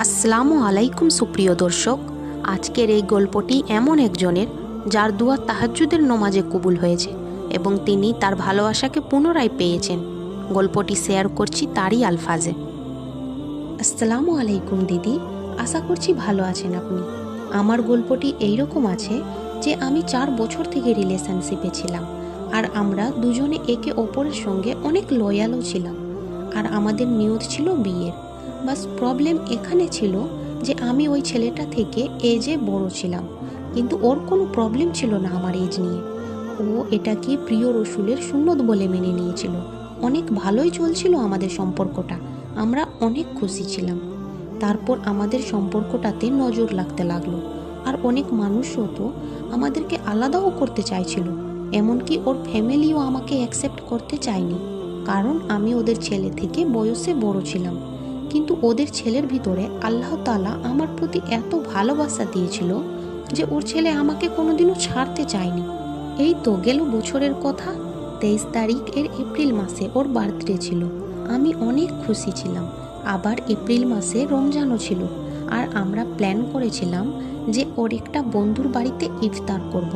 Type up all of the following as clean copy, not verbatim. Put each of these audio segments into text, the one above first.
আসসালামু আলাইকুম সুপ্রিয় দর্শক। আজকের এই গল্পটি এমন একজনের যার দুয়া তাহাজ্জুদের নমাজে কবুল হয়েছে এবং তিনি তার ভালোবাসাকে পুনরায় পেয়েছেন। গল্পটি শেয়ার করছি তারই আলফাজে। আসসালামু আলাইকুম দিদি, আশা করছি ভালো আছেন আপনি। আমার গল্পটি এইরকম আছে যে আমি 4 বছর থেকে রিলেশনশিপে ছিলাম আর আমরা দুজনে একে অপরের সঙ্গে অনেক লয়ালও ছিলাম আর আমাদের নিয়ত ছিল বিয়ের। বাস প্রবলেম এখানে ছিল যে আমি ওই ছেলেটা থেকে এজে বড় ছিলাম, কিন্তু ওর কোনো প্রবলেম ছিল না আমার এজ নিয়ে। ও এটাকে প্রিয় রসুলের সুন্নত বলে মেনে নিয়েছিল। অনেক ভালোই চলছিল আমাদের সম্পর্কটা, আমরা অনেক খুশি ছিলাম। তারপর আমাদের সম্পর্কটাতে নজর লাগতে লাগলো আর অনেক মানুষও তো আমাদেরকে আলাদাও করতে চাইছিল। এমনকি ওর ফ্যামিলিও আমাকে অ্যাকসেপ্ট করতে চায়নি, কারণ আমি ওদের ছেলে থেকে বয়সে বড় ছিলাম। কিন্তু ওদের ছেলের ভিতরে আল্লাহ তাআলা আমার প্রতি এত ভালোবাসা দিয়েছিল যে ওর ছেলে আমাকে কোনোদিনও ছাড়তে চায়নি। এই তো গেল বছরের কথা, 23 তারিখ এপ্রিল মাসে ওর বার্থডে ছিল। আমি অনেক খুশি ছিলাম। আবার এপ্রিল মাসে রমজানও ছিল আর আমরা প্ল্যান করেছিলাম যে ওর একটা বন্ধুর বাড়িতে ইফতার করব,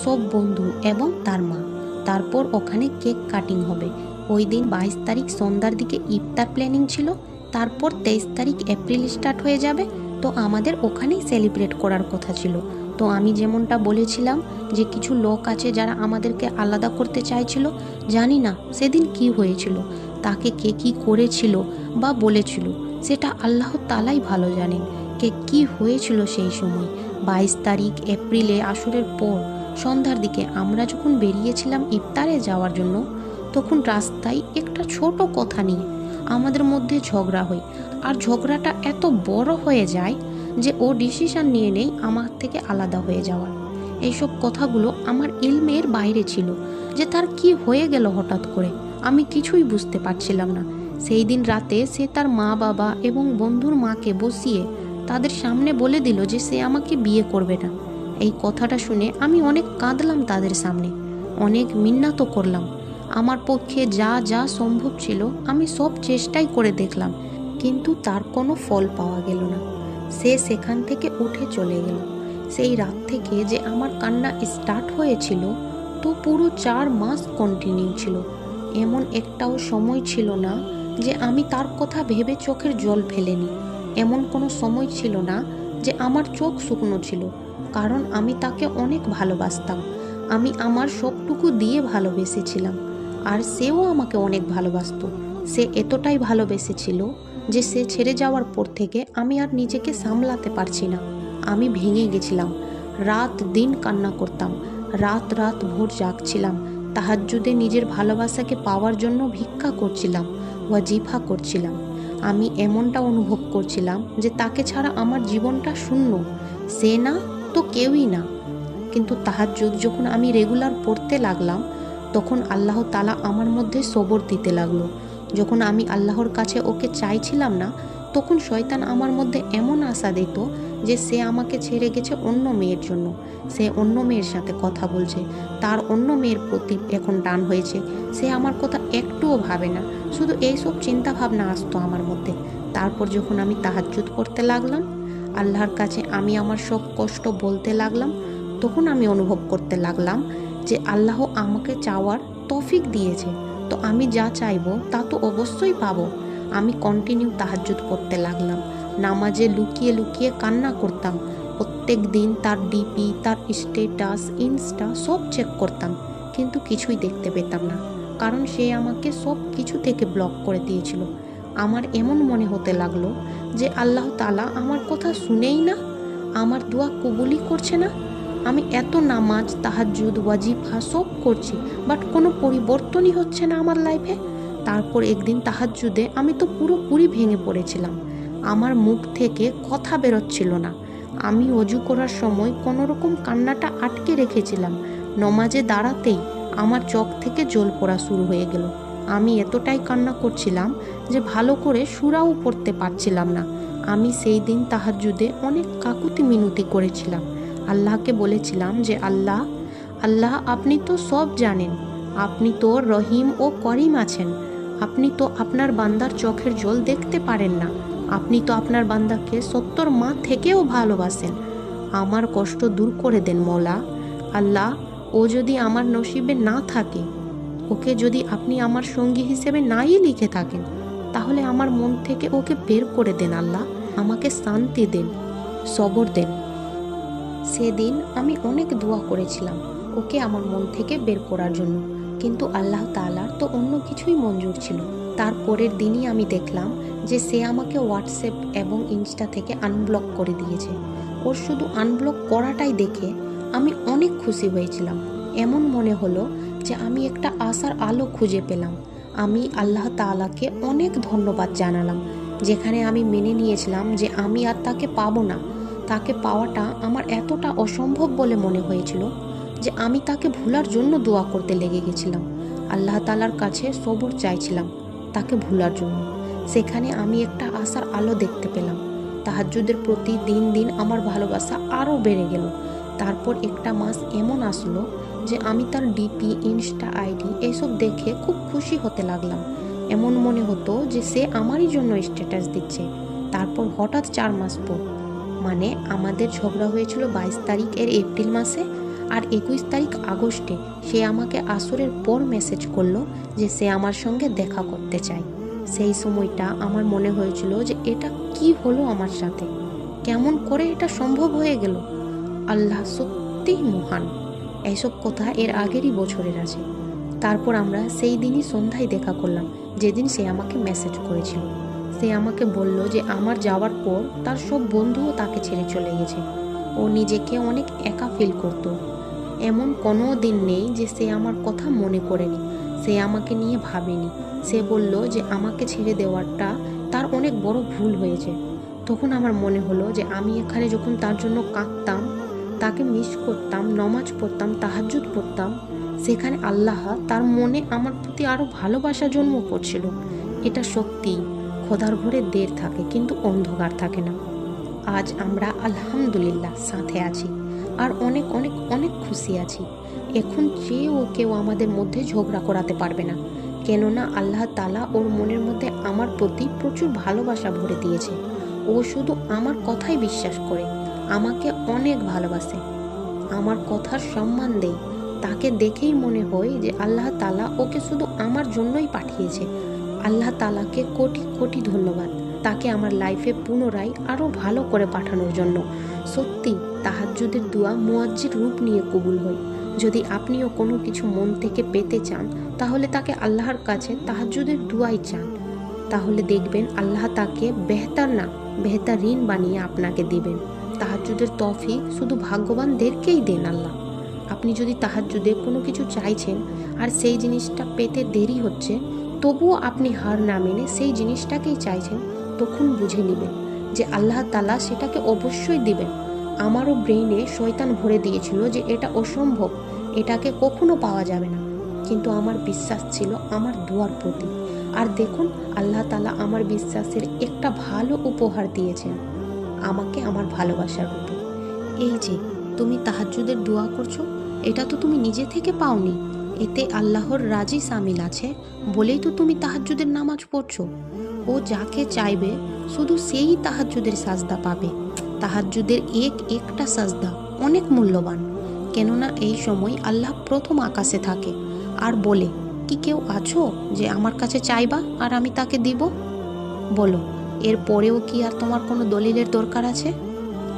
সব বন্ধু এবং তার মা। তারপর ওখানে কেক কাটিং হবে। ওই দিন 22 তারিখ সন্ধ্যার দিকে ইফতার প্ল্যানিং ছিল। তারপর 23 তারিখ এপ্রিল স্টার্ট হয়ে যাবে, তো আমাদের ওখানেই সেলিব্রেট করার কথা ছিল। তো আমি যেমনটা বলেছিলাম যে কিছু লোক আছে যারা আমাদেরকে আলাদা করতে চাইছিল। জানি না সেদিন কি হয়েছিল, তাকে কে কী করেছিল বা বলেছিল সেটা আল্লাহ তাআলাই ভালো জানেন। কে কী হয়েছিল সেই সময়। 22 তারিখ এপ্রিলে আসরের পর সন্ধ্যার দিকে আমরা যখন বেরিয়েছিলাম ইফতারে যাওয়ার জন্য, তখন রাস্তায় একটা ছোট কথা নিয়ে আমাদের মধ্যে ঝগড়া হয়। আর ঝগড়াটা এত বড় হয়ে যায় যে ও ডিসিশন নিয়ে নেই আমার থেকে আলাদা হয়ে যাওয়ার। এইসব কথাগুলো আমার ইলমের বাইরে ছিল যে তার কি হয়ে গেল হঠাৎ করে, আমি কিছুই বুঝতে পারছিলাম না। সেই দিন রাতে সে তার মা বাবা এবং বন্ধুর মাকে বসিয়ে তাদের সামনে বলে দিল যে সে আমাকে বিয়ে করবে না। এই কথাটা শুনে আমি অনেক কাঁদলাম তাদের সামনে, অনেক মিন্নাতও করলাম। আমার পক্ষে যা যা সম্ভব ছিল আমি সব চেষ্টাই করে দেখলাম, কিন্তু তার কোনো ফল পাওয়া গেল না। সে সেখান থেকে উঠে চলে গেল। সেই রাত থেকে যে আমার কান্না স্টার্ট হয়েছিল, তো পুরো 4 মাস কন্টিনিউ ছিল। এমন একটাও সময় ছিল না যে আমি তার কথা ভেবে চোখের জল ফেলেনি। এমন কোনো সময় ছিল না যে আমার চোখ শুকনো ছিল, কারণ আমি তাকে অনেক ভালোবাসতাম। আমি আমার সবটুকু দিয়ে ভালোবেসেছিলাম আর সেও আমাকে অনেক ভালোবাসতো। সে এতটাই ভালোবেসেছিল যে সে ছেড়ে যাওয়ার পর থেকে আমি আর নিজেকে সামলাতে পারছি না। আমি ভেঙে গেছিলাম। রাত দিন কান্না করতাম, রাত রাত ভোর জাগছিলাম, তাহাজ্জুদে নিজের ভালোবাসাকে পাওয়ার জন্য ভিক্ষা করছিলাম, ওয়াজিফা করছিলাম। আমি এমনটা অনুভব করছিলাম যে তাকে ছাড়া আমার জীবনটা শূন্য। সে না তো কেউই না। কিন্তু তাহাজ্জুদ যখন আমি রেগুলার পড়তে লাগলাম, তখন আল্লাহ তাআলা আমার মধ্যে সবর দিতে লাগলো। যখন আমি আল্লাহর কাছে ওকে চাইছিলাম না, তখন শয়তান আমার মধ্যে এমন আশা দিত যে সে আমাকে ছেড়ে গেছে অন্য মেয়ের জন্য, সে অন্য মেয়ের সাথে কথা বলছে, তার অন্য মেয়ের প্রতি এখন টান হয়েছে, সে আমার কথা একটুও ভাবে না। শুধু এইসব চিন্তা ভাবনা আসতো আমার মধ্যে। তারপর যখন আমি তাহাজ্জুদ করতে লাগলাম, আল্লাহর কাছে আমি আমার সব কষ্ট বলতে লাগলাম, তখন আমি অনুভব করতে লাগলাম যে আল্লাহ আমাকে চাওয়ার তৌফিক দিয়েছে, তো আমি যা চাইবো তা তো অবশ্যই পাবো। আমি কন্টিনিউ তাহাজ্জুদ করতে লাগলাম। নামাজে লুকিয়ে লুকিয়ে কান্না করতাম। প্রত্যেক দিন তার ডিপি, তার স্ট্যাটাস, ইনস্টা সব চেক করতাম, কিন্তু কিছুই দেখতে পেতাম না, কারণ সে আমাকে সব কিছু থেকে ব্লক করে দিয়েছিল। আমার এমন মনে হতে লাগলো যে আল্লাহ তাআলা আমার কথা শুনেই না, আমার দোয়া কবুলই করছে না। আমি এত নামাজ, তাহাজ্জুদ, ওয়াজিফা সব করছি, বাট কোনো পরিবর্তনই হচ্ছে না আমার লাইফে। তারপর একদিন তাহাজ্জুদে আমি তো পুরোপুরি ভেঙে পড়েছিলাম। আমার মুখ থেকে কথা বেরোচ্ছিল না। আমি অজু করার সময় কোনোরকম কান্নাটা আটকে রেখেছিলাম। নমাজে দাঁড়াতেই আমার চোখ থেকে জল পড়া শুরু হয়ে গেল। আমি এতটাই কান্না করছিলাম যে ভালো করে সূরাও পড়তে পারছিলাম না। আমি সেই দিন তাহাজ্জুদে অনেক কাকুতি মিনতি করেছিলাম। আল্লাহকে বলেছিলাম যে আল্লাহ, আপনি তো সব জানেন, আপনি তো রহিম ও করিম আছেন, আপনি তো আপনার বান্দার চোখের জল দেখতে পারেন না। আপনি তো আপনার বান্দাকে 70 মা থেকেও ভালোবাসেন। আমার কষ্ট দূর করে দেন মৌলা। আল্লাহ, ও যদি আমার নসিবে না থাকে, ওকে যদি আপনি আমার সঙ্গী হিসেবে নাই লিখে থাকেন, তাহলে আমার মন থেকে ওকে বের করে দেন আল্লাহ। আমাকে শান্তি দেন, সবর দেন। সেদিন আমি অনেক দোয়া করেছিলাম ওকে আমার মন থেকে বের করার জন্য, কিন্তু আল্লাহ তাআলার তো অন্য কিছুই মঞ্জুর ছিল। তারপরের দিনই আমি দেখলাম যে সে আমাকে হোয়াটসঅ্যাপ এবং ইনস্টা থেকে আনব্লক করে দিয়েছে। ওর শুধু আনব্লক করাটাই দেখে আমি অনেক খুশি হয়েছিলাম। এমন মনে হলো যে আমি একটা আশার আলো খুঁজে পেলাম। আমি আল্লাহ তাআলাকে অনেক ধন্যবাদ জানালাম। যেখানে আমি মেনে নিয়েছিলাম যে আমি আর তাকে পাবো না, তাকে পাওয়াটা আমার এতটা অসম্ভব বলে মনে হয়েছিল যে আমি তাকে ভুলার জন্য দোয়া করতে লেগে গেছিলাম। আল্লাহ তাআলার কাছে সবর চাইছিলাম তাকে ভুলার জন্য। সেখানে আমি একটা আশার আলো দেখতে পেলাম। তাহাজ্জুদের প্রতি দিন দিন আমার ভালোবাসা আরও বেড়ে গেল। তারপর একটা মাস এমন আসলো যে আমি তার ডিপি, ইনস্টা আইডি এসব দেখে খুব খুশি হতে লাগলাম। এমন মনে হতো যে সে আমারই জন্য স্ট্যাটাস দিচ্ছে। তারপর হঠাৎ 4 মাস পর, মানে আমাদের ঝগড়া হয়েছিল 22 তারিখ এর এপ্রিল মাসে, আর 21 তারিখ আগস্টে সে আমাকে আসরের পর মেসেজ করলো যে সে আমার সঙ্গে দেখা করতে চায়। সেই সময়টা আমার মনে হয়েছিল যে এটা কি হলো আমার সাথে, কেমন করে এটা সম্ভব হয়ে গেল। আল্লাহ সত্যিই মহান। এইসব কথা এর আগেরই বছরের আছে। তারপর আমরা সেই দিনই সন্ধ্যায় দেখা করলাম, যেদিন সে আমাকে মেসেজ করেছিল। সে আমাকে বলল যে আমার যাওয়ার পর তার সব বন্ধুও তাকে ছেড়ে চলে গেছে। ও নিজেকে অনেক একা ফিল করত। এমন কোনো দিন নেই যে সে আমার কথা মনে করেনি, সে আমাকে নিয়ে ভাবেনি। সে বলল যে আমাকে ছেড়ে দেওয়াটা তার অনেক বড় ভুল হয়েছে। তখন আমার মনে হলো যে আমি এখানে যখন তার জন্য কাঁদতাম, তাকে মিস করতাম, নমাজ পড়তাম, তাহাজ্জুদ পড়তাম, সেখানে আল্লাহ তার মনে আমার প্রতি আরও ভালোবাসা জন্ম করছিল। এটা সত্যি, খোদার ঘরে দের থাকে কিন্তু অন্ধকার থাকে না। আজ আমরা আলহামদুলিল্লাহ সাথে আছি, আর অনেক অনেক অনেক খুশি আছি। এখন চেয়েও কেউ আমাদের মধ্যে ঝগড়া করাতে পারবে না, কেননা আল্লাহ তাআলা ওর মনের মধ্যে আমার প্রতি প্রচুর ভালোবাসা ভরে দিয়েছে। ও শুধু আমার কথাই বিশ্বাস করে, আমাকে অনেক ভালোবাসে, আমার কথার সম্মান দেয়। তাকে দেখেই মনে হয় যে আল্লাহ তাআলা ওকে শুধু আমার জন্যই পাঠিয়েছে। আল্লাহ তাআলাকে কোটি কোটি ধন্যবাদ, তাকে আমার লাইফে পুনরায় আরও ভালো করে পাঠানোর জন্য। সত্যি তাহাজ্জুদের দোয়া মুয়াজ্জির রূপ নিয়ে কবুল হয়। যদি আপনিও কোনো কিছু মন থেকে পেতে চান, তাহলে তাকে আল্লাহর কাছে তাহাজ্জুদের দোয়াই চান। তাহলে দেখবেন আল্লাহ তাকে বেহতার না বেহতারিন বানিয়ে আপনাকে দিবেন। তাহাজ্জুদের তৌফিক শুধু ভাগ্যবানদেরকেই দেন আল্লাহ। আপনি যদি তাহাজ্জুদে কোনো কিছু চাইছেন আর সেই জিনিসটা পেতে দেরি হচ্ছে, তবুও আপনি হার না মেনে সেই জিনিসটাকেই চাইছেন, তখন বুঝে নেবেন যে আল্লাহ তাআলা সেটাকে অবশ্যই দিবেন। আমারও ব্রেইনে শয়তান ভরে দিয়েছিল যে এটা অসম্ভব, এটাকে কখনো পাওয়া যাবে না, কিন্তু আমার বিশ্বাস ছিল আমার দোয়ার প্রতি। আর দেখুন, আল্লাহ তাআলা আমার বিশ্বাসের একটা ভালো উপহার দিয়েছেন আমাকে, আমার ভালোবাসার রূপে। এই যে তুমি তাহাজ্জুদের দোয়া করছো, এটা তো তুমি নিজে থেকে পাওনি, এতে আল্লাহর রাজি সামিল আছে বলেই তো তুমি তাহাজ্জুদের নামাজ পড়ছো। ও যাকে চাইবে শুধু সেই তাহাজ্জুদের সাজদা পাবে। তাহাজ্জুদের একটা সাজদা অনেক মূল্যবান, কেননা এই সময় আল্লাহ প্রথম আকাশে থাকে আর বলে, কি কেউ আছো যে আমার কাছে চাইবা আর আমি তাকে দিব? বলো, এর পরেও কি আর তোমার কোনো দলিলের দরকার আছে?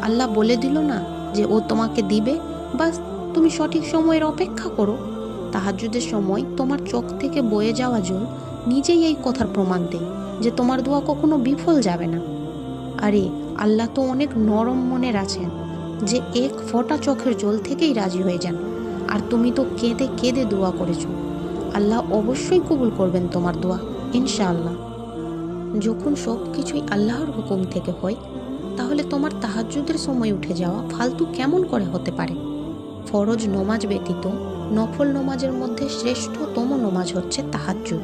আল্লাহ বলে দিল না যে ও তোমাকে দিবে, বাস তুমি সঠিক সময়ের অপেক্ষা করো। তাহাজ্জুদের সময় তোমার চোখ থেকে বয়ে যাওয়া জল নিজেই এই কথার প্রমাণ দেয় যে তোমার দোয়া কখনো বিফল যাবে না। আরে আল্লাহ তো অনেক নরম মনের আছেন, যে এক ফোঁটা চোখের জল থেকেই রাজি হয়ে যান। আর তুমি তো কেঁদে কেঁদে দোয়া করেছো, আল্লাহ অবশ্যই কবুল করবেন তোমার দোয়া, ইনশাআল্লাহ। যখন সব কিছুই আল্লাহর হুকুম থেকে হয়, তাহলে তোমার তাহাজ্জুদের সময় উঠে যাওয়া ফালতু কেমন করে হতে পারে? ফরজ নমাজ ব্যতীত নফল নমাজের মধ্যে শ্রেষ্ঠতম নমাজ হচ্ছে তাহাজ্জুদ।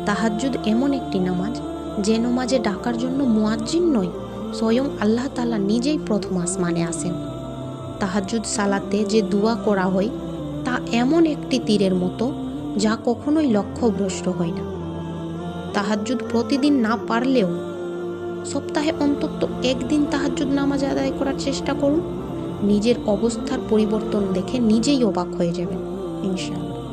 তাহাজ্জুদ এমন একটি নামাজ যে নমাজে ডাকার জন্য মুয়াজ্জিন নয়, স্বয়ং আল্লাহ তাআলা নিজেই প্রথম আসমানে আসেন। তাহাজ্জুদ সালাতে যে দোয়া করা হয় তা এমন একটি তীরের মতো যা কখনোই লক্ষ্যভ্রষ্ট হয় না। তাহাজ্জুদ প্রতিদিন না পারলেও সপ্তাহে অন্তত একদিন তাহাজ্জুদ নামাজ আদায় করার চেষ্টা করুন। নিজের অবস্থার পরিবর্তন দেখে নিজেই অবাক হয়ে যাবেন ইনশাআল্লাহ।